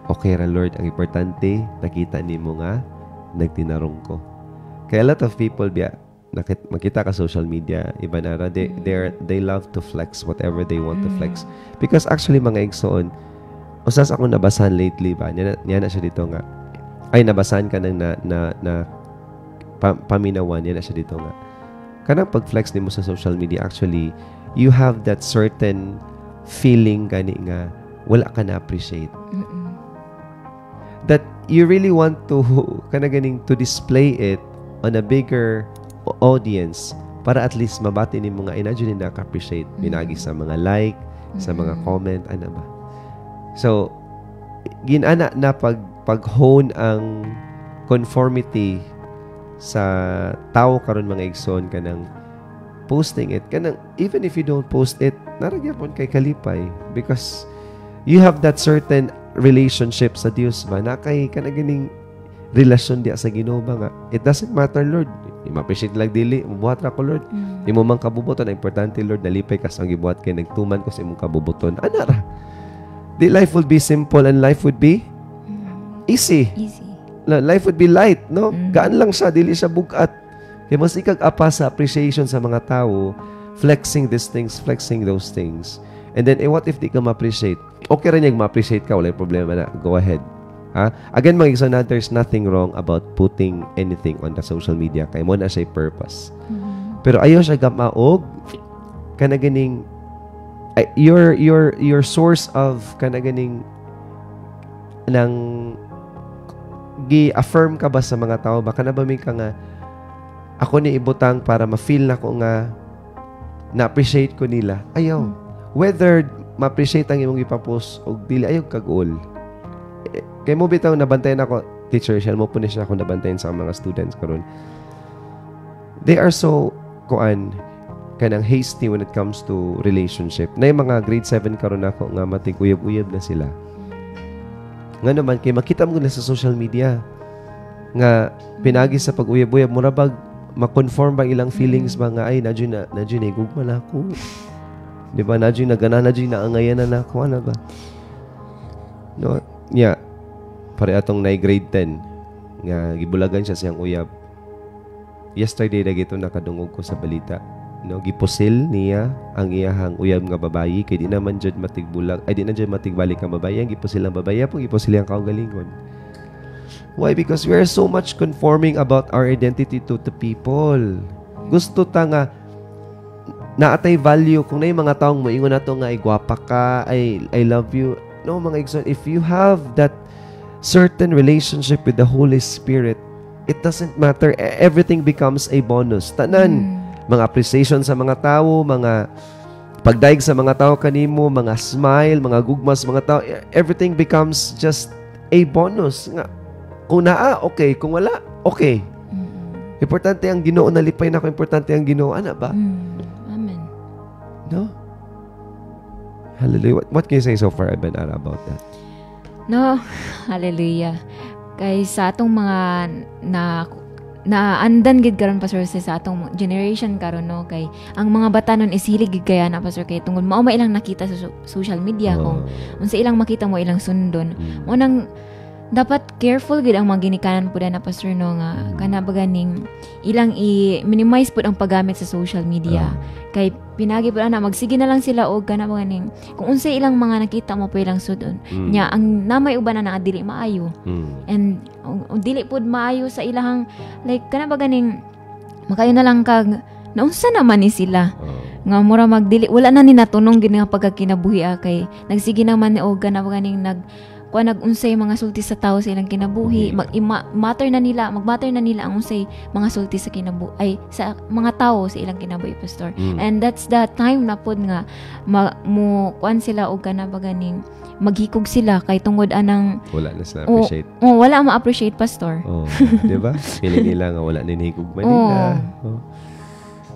okay ra Lord, ang importante, nakita ni mo nga, nagtinarong ko. Kaya a lot of people, makita ka social media, iba na they love to flex whatever they want to flex. Because actually, mga igsoon, usas ako nabasahan lately ba, niya na siya dito nga, ay nabasahan ka ng paminawan, niya na siya dito nga. Kanang pag-flex ni mo sa social media, actually, you have that certain feeling gani nga, wala ka na-appreciate. That you really want to, to display it on a bigger audience para at least mabati ni mga inadyo na naka-appreciate minagi sa mga like, sa mga comment, ano ba. So, ginana na pag-hone ang conformity sa tao karon mga igsoon kanang posting it. Kanang, even if you don't post it, naragyapon kay kalipay because you have that certain relationship sa Dios ba na kay kanaganing relasyon diya sa Ginoo ba nga. It doesn't matter, Lord. I-appreciate lang dili. Buhat ra ko, Lord. Imo mang kabubuton. Importante, Lord, nalipay ka sa gibuhat kay nagtuman ko sa imong kabubuton. Ana ra. The life would be simple and life would be easy. Life would be light, no? Gaan lang siya. Dili siya bugat. Kaya mas ikag-apa sa appreciation sa mga tao, flexing these things, flexing those things. And then, what if di ka ma-appreciate? Okay rin yung ma-appreciate ka. Wala yung problema na. Go ahead. Again, mga igsoon na there's nothing wrong about putting anything on the social media. Kaya mo na siya purpose. Pero ayaw siya gamaog kanaganing your source of kanaganing nang gi-affirm ka ba sa mga tao? Baka na ba may ka nga ako ni ibutang para ma-feel na ko nga na-appreciate ko nila. Ayaw. Whether ma-appreciate ang imong ipapost o dili, ayaw kag-all. Kaya mo bitaw nabantayan ako, teacher, siya mo po siya ako nabantayan sa mga students karon. They are so kanang hasty when it comes to relationship. Na yung mga grade 7 karon ako nga matig uyab-uyab na sila. Nga naman, kay makita mo na sa social media nga pinagi sa pag-uyab-uyab mo rabag ma-conform ba ilang feelings ba nga ay nadyo na gugma na ako. Di ba? Nadyo na gana, nadyo na angayan na ako. Ano ba? No? Yeah. Pare atong na grade 10 nga gibulagan siya siyang uyab. Yesterday dagito nakadungog ko sa balita. No, gipusil niya ang iyahang uyab nga babayi kay di naman jud matigbulag ay di na jud matigbalik ang babayi, ang gipusil ang babayi pag gipusil ang kaugalingon. Why? Because we are so much conforming about our identity to the people. Gusto ta nga naatay value kung na yung mga taong moingon nato nga ay gwapa ka, I love you. No, mga igsoon, if you have that certain relationship with the Holy Spirit, it doesn't matter. Everything becomes a bonus. Tanan, mga appreciation sa mga tao, mga pagdaig sa mga tao kanimo, mga smile, mga gugmas mga tao, everything becomes just a bonus. Nga, kung naa, okay. Kung wala, okay. Importante ang Ginoo, nalipay na ako. Importante ang Ginoo. Ano ba? Amen. No? Hallelujah. What can you say so far, Eben Ara, about that? No, hallelujah. Kay sa atong mga na andan gid karon pastor sa atong generation karon no kay ang mga bata nun isilig gid kaya na pastor kay tungod mao ilang nakita sa social media kung unsa ilang makita mo ilang sundon mo nang dapat careful gid ang mga ginikanan pud na pastor no nga kana ba ganing ilang i-minimize pud ang paggamit sa social media kay pinagi pud na magsige na lang sila og kana ba ganing kung unsay ilang mga nakita mo pa ilang sudon nya ang namay uban na dili maayo and dili pud maayo sa ilahang like kana ba ganing makayo na lang kag naunsa naman ni sila nga mura magdili wala na ni natunong gid nga pagkakinabuhi kay nagsige naman ni og kana ba ganing kung nag-unsay mga sulti sa tao sa ilang kinabuhi, magmatter na nila ang unsay mga sulti sa kinabuhi, sa mga tao sa ilang kinabuhi, pastor. And that's the time na pod nga kuan sila og kana ba ganing maghikog sila kay tungod anang wala na sila appreciate. Wala ma-appreciate, pastor. Di ba? Pili nila nga wala nin higugma nila.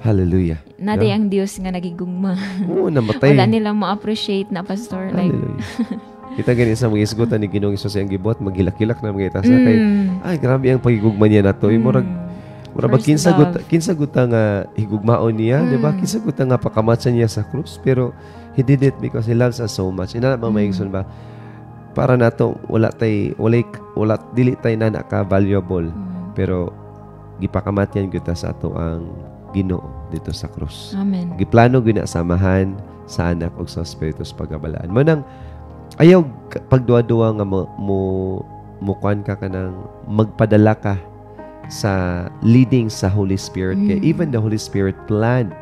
Hallelujah. Naday ang Dios nga nagigugma. Namatay. Wala nila ma-appreciate na, pastor. Hallelujah. Kita gani sa mga isgutan ni Ginoong Isus ang gibuhat maghilak-hilak na mga itas na kay ay grabe ang pagigugma niya nato. Murag Mura ba First love. kinsa guta nga higugmaon niya, di ba? Kinsa guta nga pakamatsan niya sa krus, pero he did it because he loves us so much. Ina ba maigsoon ba? Para nato wala dili tay na naka valuable, pero gipakamatyan kita sa ato ang Ginoo dito sa krus. Amen. Giplano gina samahan sa anak ug sa espiritu sa pagabalaan. Manang ayaw pagduwa-duwa nga mo kuan ka kanang magpadala ka sa leading sa Holy Spirit. Kaya even the Holy Spirit planned.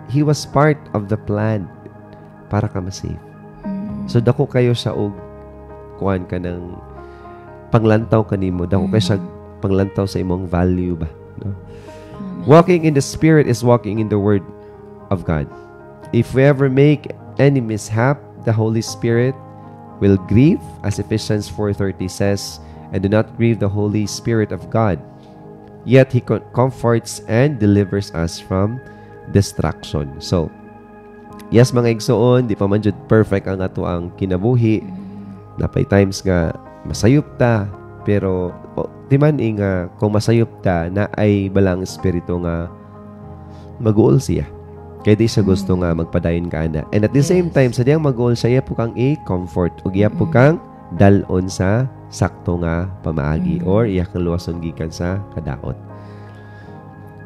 He was part of the plan para ka ma-save. So dako kayo sa og kuan ka ng panglantaw kanimo. Dako kayo sa panglantaw sa imong value ba, no? Walking in the Spirit is walking in the Word of God. If we ever make any mishap, the Holy Spirit will grieve, as Ephesians 4:30 says, and do not grieve the Holy Spirit of God. Yet He comforts and delivers us from destruction. So, yes mga igsoon, di pa man jud perfect ang ato ang kinabuhi. Napay times nga masayop ta, pero di man nga kung masayop ta na ay balang espiritu nga mag-uol siya. Kaya di siya gusto nga magpadayon ka na. And at the same time, sa diyang mag-uol siya, po kang i-comfort o iya po kang dalon sa sakto nga pamaagi or iya kang luwason gikan sa kadaot.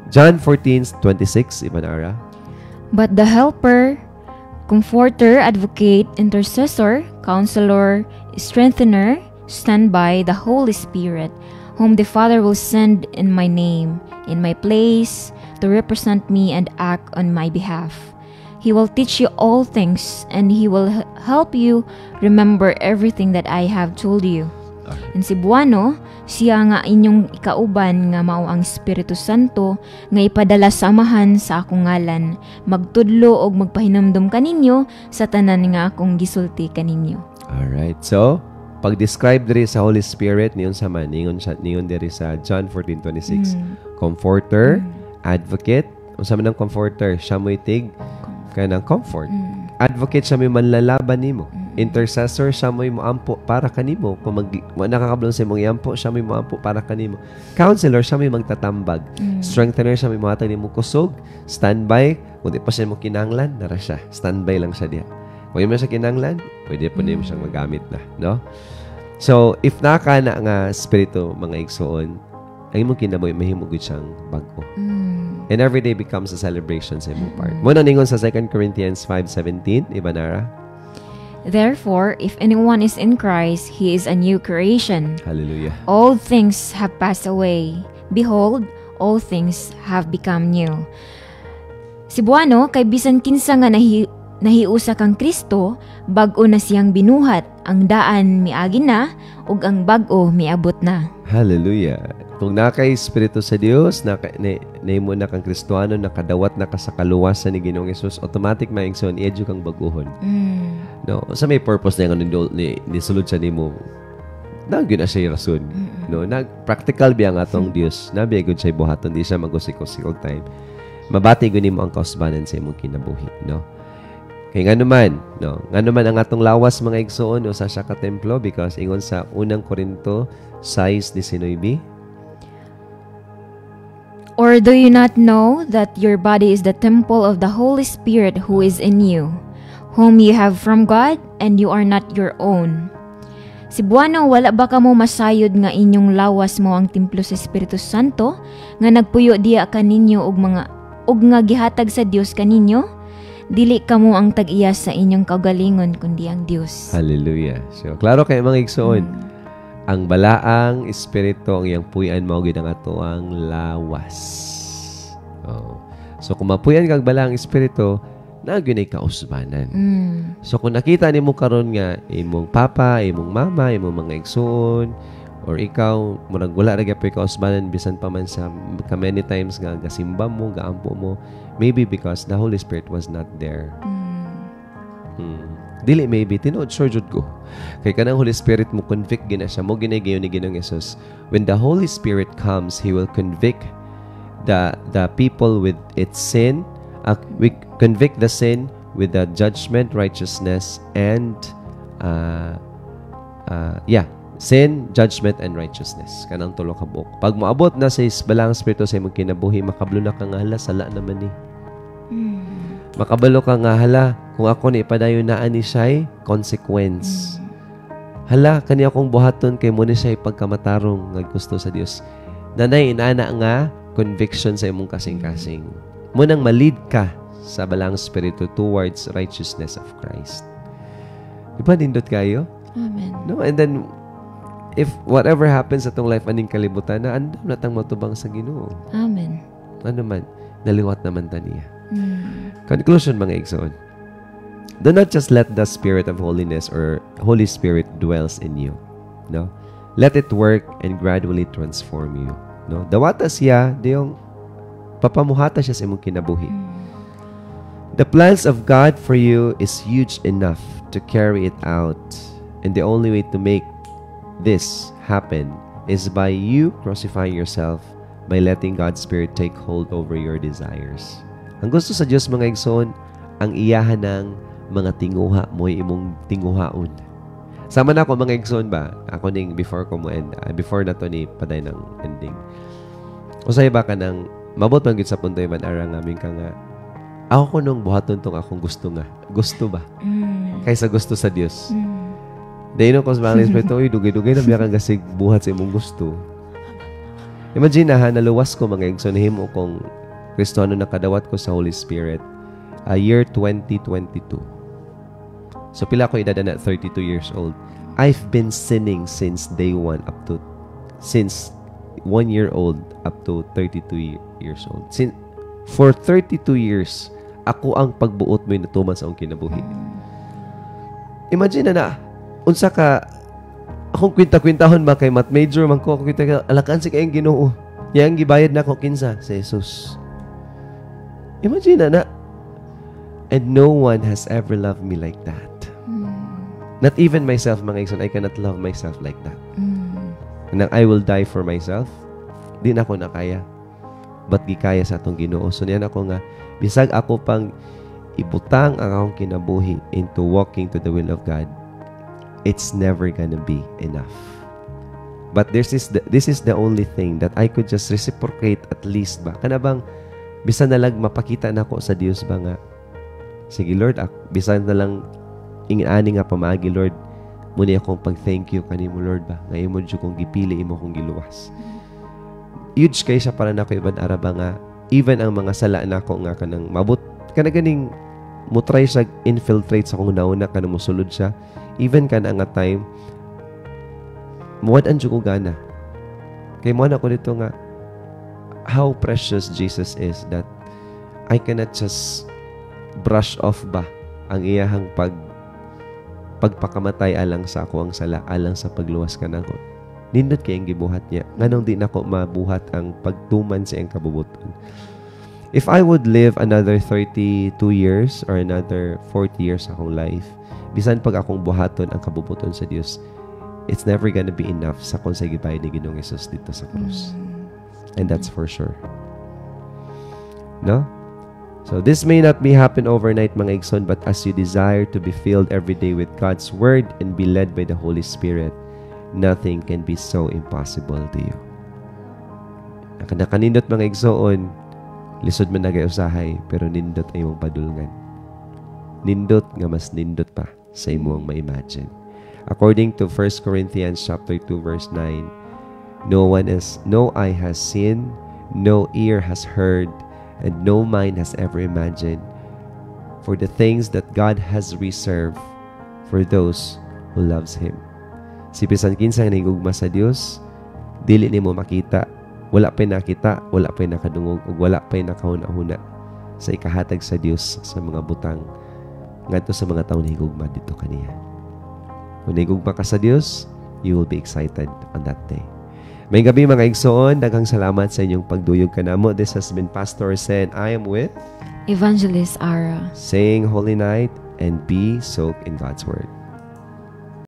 John 14:26, Ibanara. But the Helper, Comforter, Advocate, Intercessor, Counselor, Strengthener, stand by the Holy Spirit, whom the Father will send in my name, in my place, to represent me and act on my behalf. He will teach you all things, and He will help you remember everything that I have told you. And si Buano, siya nga inyong ikauban nga mao ang Espiritu Santo nga ipadala samahan sa akong ngalan, magtudlo og magpahinumdum kaninyo sa tanan nga akong gisulti kaninyo. Alright, so pag-describe diri sa Holy Spirit niyon sa man niyon diri sa John 14:26. Comforter, Advocate. Unsa man ang Comforter? Siya mo itig kanang comfort. Advocate, siya may manlalaban nimo. Intercessor, siya may moampo para kanimo. Kung nakakablong sa imong iampo, siya may moampo para kanimo. Counselor, siya may magtatambag. Strengthener, siya may mohatag nimo kusog. Standby, kung di pa siya mo kinahanglan, nara siya. Standby lang siya diya. Kung yun mo siya kinahanglan, pwede po nimo siyang magamit na, no? So, if naka na nga spirito, mga igsoon, ang imong kinabuhi, mahimugod siyang bago. And every day becomes a celebration sa imong part. Muna ningon sa 2 Corinthians 5:17, Ibanara. Therefore, if anyone is in Christ, he is a new creation. Hallelujah. All things have passed away. Behold, all things have become new. Si Buano, kay bisan kinsa nga nahiusa kang Kristo, bag-o na siyang binuhat. Ang daan miagi na, ug ang bag-o miabot na. Hallelujah. Kung nakay Espiritu sa Dios, nahimo na kang Kristohano, nakadawat na ka sa kaluwasan ni Ginoong Hesus, automatic maingson i-edu kang baguhon. No, sa may purpose na yung ni sulod sa nimo. Nagyo na siya rason. No, practical biya nga atong Dios. Nabiya gud siya buhaton, di siya magusik-usik og time. Mabati gud nimo ang kausbanan sa imong kinabuhi, no. Kay nga naman ang atong lawas mga igsoon usa siya ka templo because ingon sa 1 Korinto 6:19. Or do you not know that your body is the temple of the Holy Spirit who is in you, whom you have from God, and you are not your own? Si Buano, wala ba ka mo masayod nga inyong lawas mo ang templo sa Espiritu Santo, nga nagpuyo diya kaninyo og nga gihatag sa Dios kaninyo? Dili kamo ang tag-iya sa inyong kaugalingon kundi ang Dios. Hallelujah. So, klaro kay mga igsoon. Ang balaang espiritu ang iyang puyan mao gid ang ato ang lawas. Oh. So kung mapuyan kag balaang espiritu, nagyunay kausbanan. So kung nakita nimo karon nga imong papa, imong mama, imong mga igsoon or ikaw murag wala ra gyapon kausbanan bisan pa man sa many times nga gasimba mo, gaampo mo, maybe because the Holy Spirit was not there. Dili maybe tinuod sure jud ko kay kanang Holy Spirit mo convict gina siya mo ginagiyon ni Ginoong Hesus. When the Holy Spirit comes, He will convict the people with its sin. We convict the sin with the judgment, righteousness, and Sin, judgment, and righteousness. Kanang tulo ka buok. Pag moabot na sa balang spirito sa imong kinabuhi, makabalo na ka nga hala, sala naman ni. Makabalo ka nga hala, kung ako ni ipadayon na ani siya'y consequence. Hala, kaniya kong buhaton kay mo ni siya'y pagkamatarong nga gusto sa Dios. Nanay, inana nga conviction sa imong kasing-kasing. Munang malid ka sa balang spirito towards righteousness of Christ. Diba nindot kayo? Amen. No? And then, if whatever happens sa itong life aning kalibutan na andam natang matubang sa Ginoo. Amen. Ano man, naliwat naman ta niya. Conclusion mga igsoon. Do not just let the spirit of holiness or Holy Spirit dwells in you. No? Let it work and gradually transform you. No? Dawata siya, diyong papamuhata siya sa imong kinabuhi. The plans of God for you is huge enough to carry it out. And the only way to make this happen is by you crucifying yourself by letting God's Spirit take hold over your desires. Ang gusto sa Diyos mga igsoon, ang iyahan ng mga tinguha mo imong tinguhaon. Sama na ako mga igsoon ba? Ako ning before ko mo end, before na to ni paday ng ending. Usay ba ka nang mabot man gid sa punto man ara ngamin ka nga ako ko nung buhaton tong akong gusto nga. Gusto ba? Kaysa gusto sa Dios. Dahil nung kung sa mga Espiritu, dugay-dugay na biya kang gasig buhat sa imong gusto. Imagine na naluwas ko mga igsoon, himo kong Kristiyano nakadawat ko sa Holy Spirit year 2022. So pila ko edad na 32 years old. I've been sinning since day 1 since 1 year old up to 32 years old. For 32 years, ako ang pagbuot mo natuman sa akong kinabuhi. Imagine na unsa ka akong kwinta-kwintahon ba kay math major man ko kwinta alakan si kayong Ginoo. Yang gibayad na ko kinsa sa Jesus. Imagine na and no one has ever loved me like that. Not even myself, mga igsoon, I cannot love myself like that. Nang I will die for myself, di na ako nakaya. Ba't gikaya sa atong Ginoo? So niyan ako nga, bisag ako pang ibutang ang akong kinabuhi into walking to the will of God, it's never gonna be enough. But this is the only thing that I could just reciprocate at least ba? Kana bang, bisan na lang mapakita na ako sa Dios ba nga, sige Lord, bisan na lang ingani nga pamaagi Lord, muna akong pag-thank you kanimo Lord ba? Nga imo dyo kong gipili, imo kong giluwas. Huge kay siya para na ko ibang araba nga, even ang mga sala na ko nga kanang mabot, kanaganing mo try siya infiltrate sa kong nauna, kanang musulod siya, even ka na nga time, muwadaan dyo ko gana. Kaya mo na ko dito nga, how precious Jesus is that I cannot just brush off ba ang iyahang pagpakamatay alang sa ako ang sala, alang sa pagluwas ka na ko. Nindot kayang gibuhat niya. Nganong di na ko mabuhat ang pagtuman sa iyang kabubuton. If I would live another 32 years or another 40 years akong life, bisan pag akong buhaton ang kabubuton sa Dios, it's never gonna be enough sa kung sa gibayad ni Ginoong Jesus dito sa krus. And that's for sure. No? So this may not be happen overnight mga igsoon, but as you desire to be filled every day with God's Word and be led by the Holy Spirit, nothing can be so impossible to you. Ang nakanindot mga igsoon, lisod man nagay-usahay, pero nindot ay mong padulngan. Nindot nga mas nindot pa sa imong ma-imagine. According to 1 Corinthians chapter 2 verse 9, no eye has seen, no ear has heard, and no mind has ever imagined for the things that God has reserved for those who loves Him. Si bisan kinsa nga higugma sa Dios, dili nimo makita, wala pay nakita, wala pay nakadungog, ug wala pay nakahuna-huna sa ikahatag sa Dios sa mga butang ngadto sa mga tawo higugma dito kaniya. Kung higugma ka sa Dios, you will be excited on that day. May gabi mga igsoon, daghang salamat sa inyong pagduyog kanamo. This has been Pastor Sen. I am with Evangelist Ara, saying Holy Night and be soaked in God's Word.